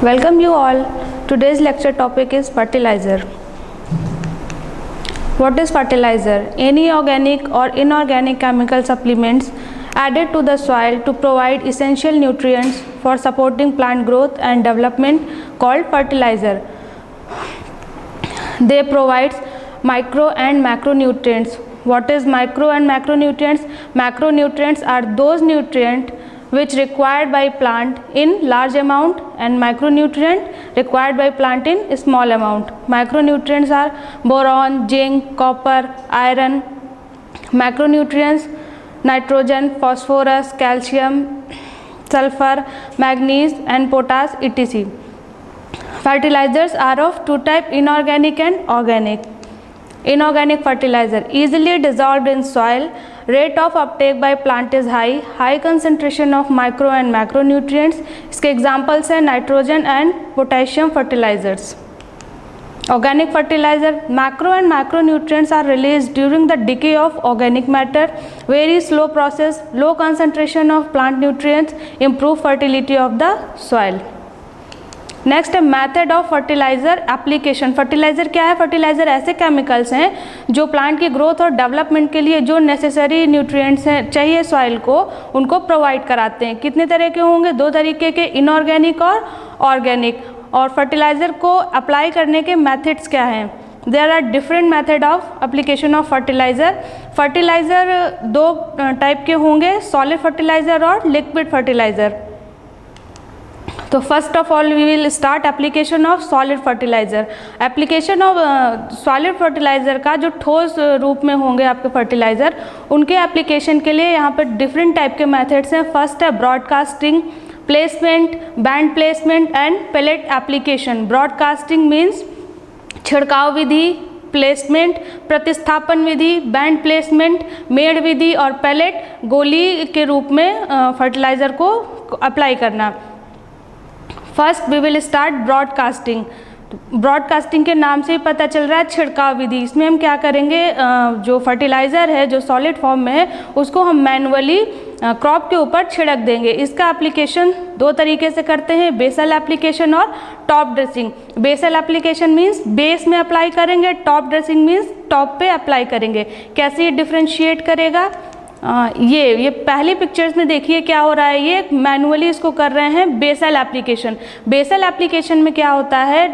Welcome you all. Today's lecture topic is fertilizer. What is fertilizer? Any organic or inorganic chemical supplements added to the soil to provide essential nutrients for supporting plant growth and development called fertilizer. They provide micro and macronutrients. What is micro and macronutrients? Macronutrients are those nutrients which required by plant in large amount and micronutrient required by plant in small amount. Macronutrients are boron, zinc, copper, iron. Macronutrients nitrogen, phosphorus, calcium, sulfur, manganese and potash etc. Fertilizers are of two types, inorganic and organic. Inorganic fertilizer easily dissolved in soil, rate of uptake by plant is high concentration of micro and macronutrients. इसके examples हैं nitrogen and potassium fertilizers. Organic fertilizer, macro and macronutrients are released during the decay of organic matter. Very slow process, low concentration of plant nutrients, improve fertility of the soil. Next है method of fertiliser application. Fertiliser क्या है? Fertiliser ऐसे chemicals हैं जो plant की growth और development के लिए जो नेसेसरी न्यूट्रिएंट्स हैं चाहिए सॉइल को, उनको प्रोवाइड कराते हैं. कितने तरह के होंगे? दो तरीके के, इनऑर्गेनिक और ऑर्गेनिक. और फर्टिलाइज़र को अप्लाई करने के मेथड्स क्या हैं? There are different method of application of fertilizer. Fertilizer दो टाइप के होंगे, सॉलिड फर्टिलाइज़र और लिक्विड फर्टिलाइज़र. तो first of all we will start application of solid fertilizer. Application of solid fertilizer का जो ठोस रूप में होंगे आपके फर्टिलाइज़र, उनके एप्लीकेशन के लिए यहाँ पर डिफरेंट टाइप के मेथड्स हैं. फर्स्ट है broadcasting, placement, band placement and pellet application. Broadcasting means छिड़काव विधि, प्लेसमेंट प्रतिस्थापन विधि, बैंड प्लेसमेंट मेड़ विधि और पेलेट गोली के रूप में फर्टिलाइज़र को अप्लाई करना. First we will start broadcasting. Broadcasting के नाम से ही पता चल रहा है छिड़काव विधि. इसमें हम क्या करेंगे, जो फर्टिलाइज़र है जो सॉलिड फॉर्म में है उसको हम मैनुअली क्रॉप के ऊपर छिड़क देंगे. इसका एप्लीकेशन दो तरीके से करते हैं, बेसल एप्लीकेशन और top dressing. Basal application means base में अप्लाई करेंगे, टॉप ड्रेसिंग मीन्स टॉप पे अप्लाई करेंगे. कैसे ये डिफ्रेंशिएट करेगा? ये पहली पिक्चर्स में देखिए क्या हो रहा है. ये मैनुअली इसको कर रहे हैं बेसल एप्लीकेशन. बेसल एप्लीकेशन में क्या होता है,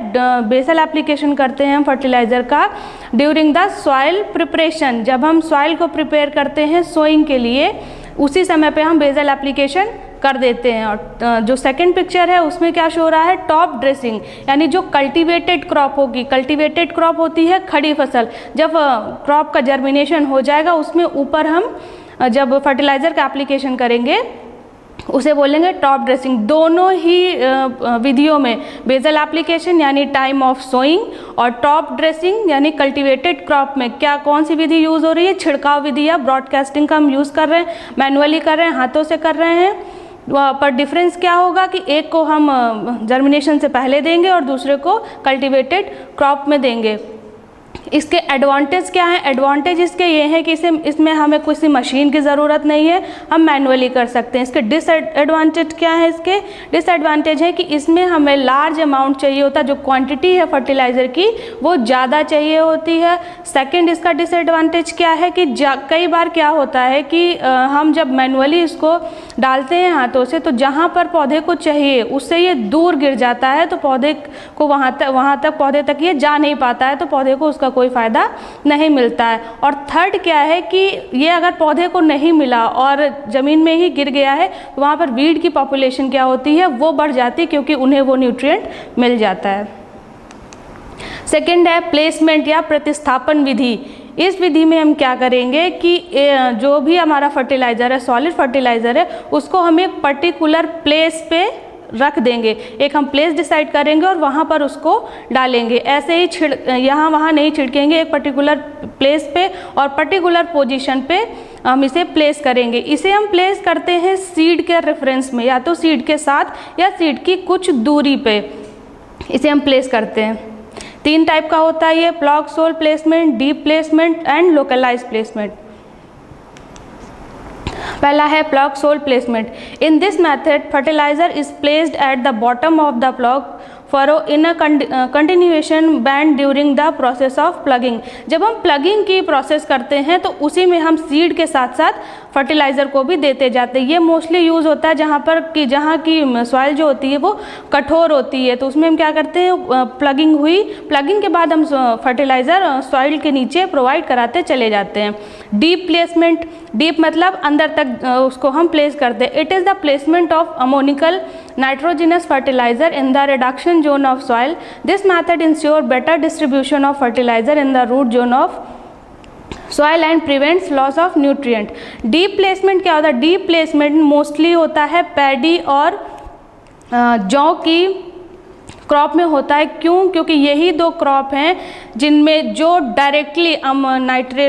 बेसल एप्लीकेशन करते हैं हम फर्टिलाइज़र का ड्यूरिंग द सॉइल प्रिपरेशन. जब हम सॉइल को प्रिपेयर करते हैं सोइंग के लिए, उसी समय पे हम बेसल एप्लीकेशन कर देते हैं. और जो सेकंड पिक्चर है उसमें क्या शो रहा है, टॉप ड्रेसिंग. यानी जो कल्टीवेटेड क्रॉप होगी, कल्टीवेटेड क्रॉप होती है खड़ी फसल. जब क्रॉप का जर्मिनेशन हो जाएगा उसमें ऊपर हम जब फर्टिलाइज़र का एप्लीकेशन करेंगे उसे बोलेंगे टॉप ड्रेसिंग. दोनों ही विधियों में बेसल एप्लीकेशन यानी टाइम ऑफ सोइंग और टॉप ड्रेसिंग यानी कल्टीवेटेड क्रॉप में क्या कौन सी विधि यूज़ हो रही है? छिड़काव विधि या ब्रॉडकास्टिंग का हम यूज़ कर रहे हैं, मैनुअली कर रहे हैं, हाथों से कर रहे हैं. पर डिफरेंस क्या होगा कि एक को हम जर्मिनेशन से पहले देंगे और दूसरे को कल्टीवेटेड क्रॉप में देंगे. इसके एडवांटेज क्या है? एडवांटेज इसके ये हैं कि इसमें हमें किसी मशीन की ज़रूरत नहीं है, हम मैनुअली कर सकते हैं. इसके डिसएडवांटेज क्या है? इसके डिसएडवांटेज है कि इसमें हमें लार्ज अमाउंट चाहिए होता है, जो क्वांटिटी है फर्टिलाइज़र की वो ज़्यादा चाहिए होती है. सेकंड इसका डिसएडवांटेज क्या है कि कई बार क्या होता है कि हम जब मैनुअली इसको डालते हैं हाथों से, तो जहाँ पर पौधे को चाहिए उससे ये दूर गिर जाता है, तो पौधे को वहाँ तक पौधे तक ये जा नहीं पाता है, तो पौधे को उसका कोई फ़ायदा नहीं मिलता है. और थर्ड क्या है कि ये अगर पौधे को नहीं मिला और ज़मीन में ही गिर गया है, तो वहाँ पर वीड की पॉपुलेशन क्या होती है, वो बढ़ जाती है, क्योंकि उन्हें वो न्यूट्रिएंट मिल जाता है. सेकंड है प्लेसमेंट या प्रतिस्थापन विधि. इस विधि में हम क्या करेंगे कि जो भी हमारा फर्टिलाइज़र है, सॉलिड फर्टिलाइज़र है, उसको हम एक पर्टिकुलर प्लेस पे रख देंगे. एक हम प्लेस डिसाइड करेंगे और वहाँ पर उसको डालेंगे. ऐसे ही यहाँ वहाँ नहीं छिड़केंगे, एक पर्टिकुलर प्लेस पे और पर्टिकुलर पोजीशन पे हम इसे प्लेस करेंगे. इसे हम प्लेस करते हैं सीड के रेफरेंस में, या तो सीड के साथ या सीड की कुछ दूरी पे इसे हम प्लेस करते हैं. तीन टाइप का होता है ये, plough sole placement, deep placement and localize placement. पहला है plough sole placement. In this method fertilizer is placed at the bottom of the plough furrow in a continuation band during the process of plugging। जब हम plugging की process करते हैं तो उसी में हम सीड के साथ साथ फर्टिलाइज़र को भी देते जाते हैं। ये मोस्टली यूज़ होता है जहाँ की सॉइल जो होती है वो कठोर होती है, तो उसमें हम क्या करते हैं, प्लगिंग के बाद हम फर्टिलाइज़र सॉइल के नीचे प्रोवाइड कराते चले जाते हैं। डीप प्लेसमेंट, डीप मतलब अंदर तक उसको हम प्लेस करते हैं। It is the placement of ammoniacal nitrogenous fertilizer in the reduction zone of soil. This method ensure better distribution of fertilizer in the root zone of soil and prevents loss of nutrient. Deep placement क्या होता है? Deep placement mostly होता है paddy और जौ की crop में होता है। क्यों? क्योंकि यही दो क्रॉप हैं जिनमें जो डायरेक्टली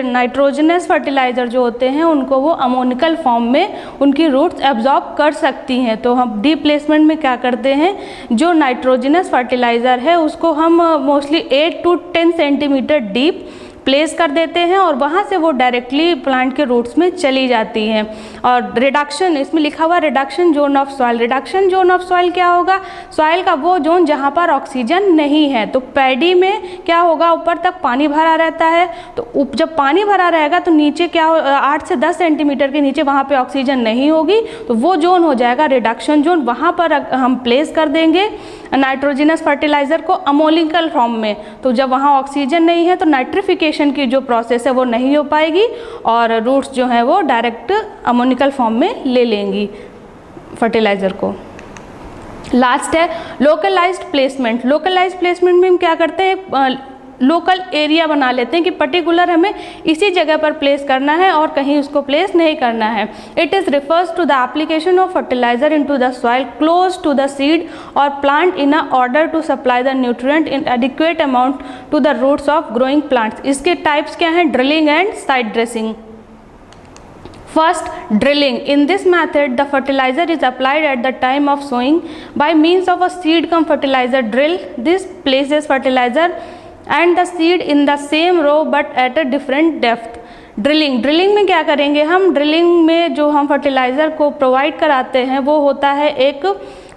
नाइट्रोजनस फर्टिलाइज़र जो होते हैं उनको वो अमोनिकल फॉर्म में उनकी रूट्स एब्जॉर्ब कर सकती हैं। तो हम डीप प्लेसमेंट में क्या करते हैं, जो नाइट्रोजनस फर्टिलाइज़र है उसको हम mostly 8 to 10 centimetre deep place कर देते हैं और वहाँ से वो डायरेक्टली प्लांट के रूट्स में चली जाती हैं। और रिडक्शन, इसमें लिखा हुआ reduction zone of soil. Reduction zone of soil क्या होगा? सॉइल का वो जोन जहाँ पर ऑक्सीजन नहीं है। तो पैडी में क्या होगा, ऊपर तक पानी भरा रहता है, तो जब पानी भरा रहेगा तो नीचे क्या 8 से 10 सेंटीमीटर के नीचे वहाँ पे ऑक्सीजन नहीं होगी, तो वो जोन हो जाएगा रिडक्शन जोन। वहाँ पर हम प्लेस कर देंगे नाइट्रोजनस फर्टिलाइज़र को अमोनिकल फॉर्म में। तो जब वहाँ ऑक्सीजन नहीं है तो नाइट्रिफिकेशन की जो प्रोसेस है वो नहीं हो पाएगी और रूट्स जो हैं वो डायरेक्ट अमोनिकल फॉर्म में ले लेंगी फर्टिलाइज़र को। लास्ट है लोकलाइज्ड प्लेसमेंट। लोकलाइज्ड प्लेसमेंट में हम क्या करते हैं, लोकल एरिया बना लेते हैं कि पर्टिकुलर हमें इसी जगह पर प्लेस करना है और कहीं उसको प्लेस नहीं करना है। It is refers to the application of fertiliser into the soil close to the seed और plant in order to supply the nutrient in adequate amount to the roots of growing plants. इसके types क्या हैं? Drilling and side dressing. First, drilling. In this method, the fertilizer is applied at the time of sowing by means of a seed cum fertilizer drill. This places fertilizer and the seed in the same row but at a different depth. Drilling में क्या करेंगे हम? Drilling में जो हम fertiliser को provide कराते हैं वो होता है एक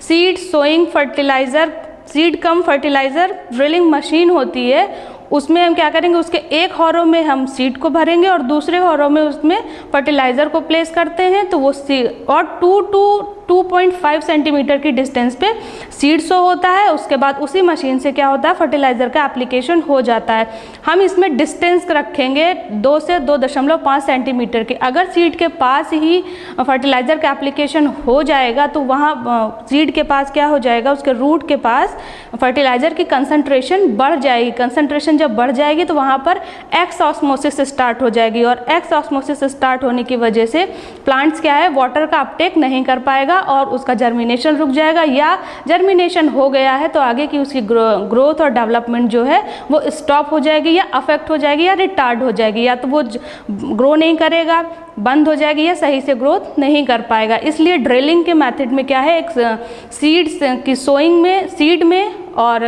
seed sowing fertilizer, seed cum fertilizer drilling machine होती है। उसमें हम क्या करेंगे, उसके एक हॉरो में हम सीड को भरेंगे और दूसरे हॉरो में उसमें फर्टिलाइज़र को प्लेस करते हैं। तो वो सीड और 2 to 2.5 सेंटीमीटर की डिस्टेंस पे सीड सो होता है। उसके बाद उसी मशीन से क्या होता है, फर्टिलाइज़र का एप्लीकेशन हो जाता है। हम इसमें डिस्टेंस रखेंगे 2 से 2.5 सेंटीमीटर के। अगर सीड के पास ही फर्टिलाइज़र का एप्लीकेशन हो जाएगा तो वहाँ सीड के पास क्या हो जाएगा, उसके रूट के पास फर्टिलाइज़र की कंसंट्रेशन बढ़ जाएगी। कंसंट्रेशन जब बढ़ जाएगी तो वहाँ पर एक्स ऑस्मोसिस स्टार्ट हो जाएगी और एक्स ऑस्मोसिस स्टार्ट होने की वजह से प्लांट्स क्या है, वाटर का अपटेक नहीं कर पाएगा और उसका जर्मिनेशन रुक जाएगा, या जर्मिनेशन हो गया है तो आगे की उसकी ग्रोथ और डेवलपमेंट जो है वो स्टॉप हो जाएगी या अफेक्ट हो जाएगी या रिटार्ड हो जाएगी, या तो वो ग्रो नहीं करेगा, बंद हो जाएगी, या सही से ग्रोथ नहीं कर पाएगा। इसलिए ड्रिलिंग के मेथड में क्या है, एक सीड्स की सोइंग में, सीड में और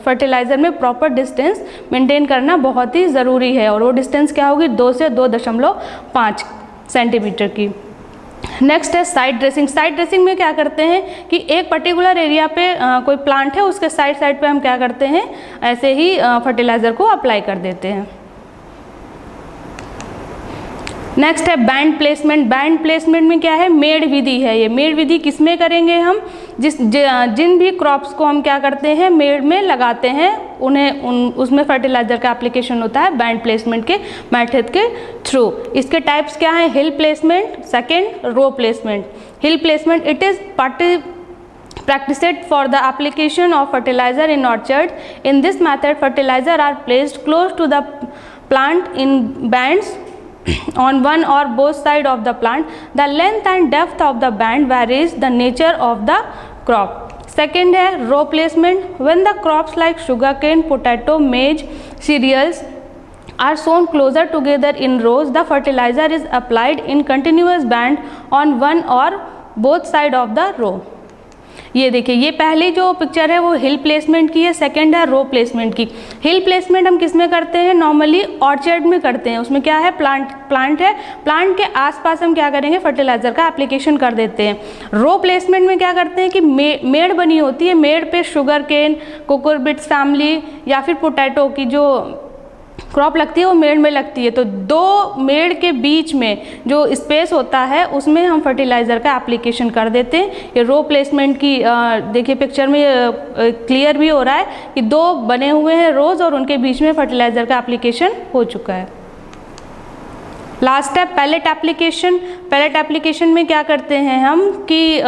फर्टिलाइज़र में प्रॉपर डिस्टेंस मेंटेन करना बहुत ही ज़रूरी है और वो डिस्टेंस क्या होगी, 2 से 2.5 सेंटीमीटर की। नेक्स्ट है साइड ड्रेसिंग। साइड ड्रेसिंग में क्या करते हैं कि एक पर्टिकुलर एरिया पे कोई प्लांट है, उसके साइड पे हम क्या करते हैं, ऐसे ही फर्टिलाइज़र को अप्लाई कर देते हैं। नेक्स्ट है बैंड प्लेसमेंट। बैंड प्लेसमेंट में क्या है, मेड़ विधि है। ये मेड़ विधि किस में करेंगे हम, जिन भी क्रॉप्स को हम क्या करते हैं, मेड़ में लगाते हैं, उसमें फर्टिलाइज़र का एप्लीकेशन होता है बैंड प्लेसमेंट के मेथड के थ्रू। इसके टाइप्स क्या हैं, hill placement, second row placement. Hill placement, it is practiced for the application of fertilizer in orchards. In this method, fertilizer are placed close to the plant in bands on one or both sides of the plant. The length and depth of the band varies the nature of the crop. Second है row placement. When the crops like sugarcane, potato, maize, cereals are sown closer together in rows, the fertilizer is applied in continuous band on one or both sides of the row. ये देखिए, ये पहली जो picture है वो हिल placement की है, second है रो प्लेसमेंट की। हिल प्लेसमेंट हम किस में करते हैं, नॉर्मली ऑर्चर्ड में करते हैं। उसमें क्या है, प्लांट है, प्लांट के आसपास हम क्या करेंगे, फर्टिलाइजर का एप्लीकेशन कर देते हैं। रो प्लेसमेंट में क्या करते हैं कि मेड़ बनी होती है, मेड़ पे शुगर केन, कुकुरबिट्स फैमिली या फिर पोटैटो की जो क्रॉप लगती है वो मेड़ में लगती है। तो दो मेड़ के बीच में जो स्पेस होता है उसमें हम फर्टिलाइज़र का एप्लीकेशन कर देते हैं। ये रो प्लेसमेंट की देखिए पिक्चर में क्लियर भी हो रहा है कि दो बने हुए हैं रोज़ और उनके बीच में फर्टिलाइज़र का एप्लीकेशन हो चुका है। लास्ट है पैलेट एप्लीकेशन। पैलेट एप्लीकेशन में क्या करते हैं हम कि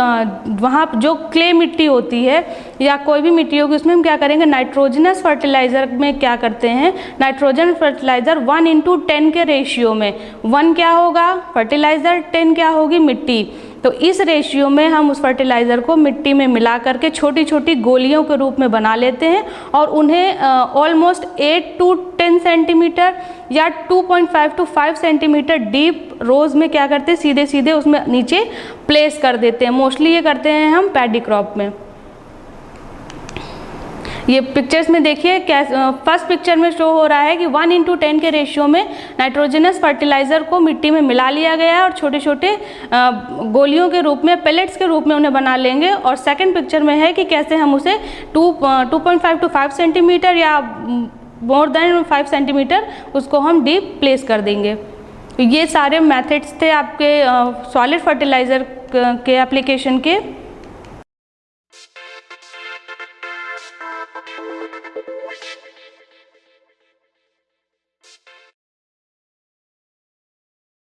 वहाँ जो क्ले मिट्टी होती है या कोई भी मिट्टी होगी उसमें हम क्या करेंगे, नाइट्रोजनस फर्टिलाइज़र में क्या करते हैं, नाइट्रोजन फर्टिलाइज़र 1:10 के रेशियो में, 1 क्या होगा फर्टिलाइज़र, 10 क्या होगी मिट्टी। तो इस रेशियो में हम उस फर्टिलाइज़र को मिट्टी में मिला करके छोटी छोटी गोलियों के रूप में बना लेते हैं और उन्हें ऑलमोस्ट 8 to 10 सेंटीमीटर या 2.5 to 5 सेंटीमीटर डीप रोज़ में क्या करते हैं, सीधे सीधे उसमें नीचे प्लेस कर देते हैं। मोस्टली ये करते हैं हम पैडी क्रॉप में। ये पिक्चर्स में देखिए क्या, फर्स्ट पिक्चर में शो हो रहा है कि 1:10 के रेशियो में नाइट्रोजनस फर्टिलाइज़र को मिट्टी में मिला लिया गया है और छोटे छोटे गोलियों के रूप में, पेलेट्स के रूप में उन्हें बना लेंगे। और सेकंड पिक्चर में है कि कैसे हम उसे 2.5 to 5 सेंटीमीटर या मोर देन 5 सेंटीमीटर उसको हम डीप प्लेस कर देंगे। ये सारे मेथड्स थे आपके सॉलिड फर्टिलाइज़र के एप्लीकेशन के।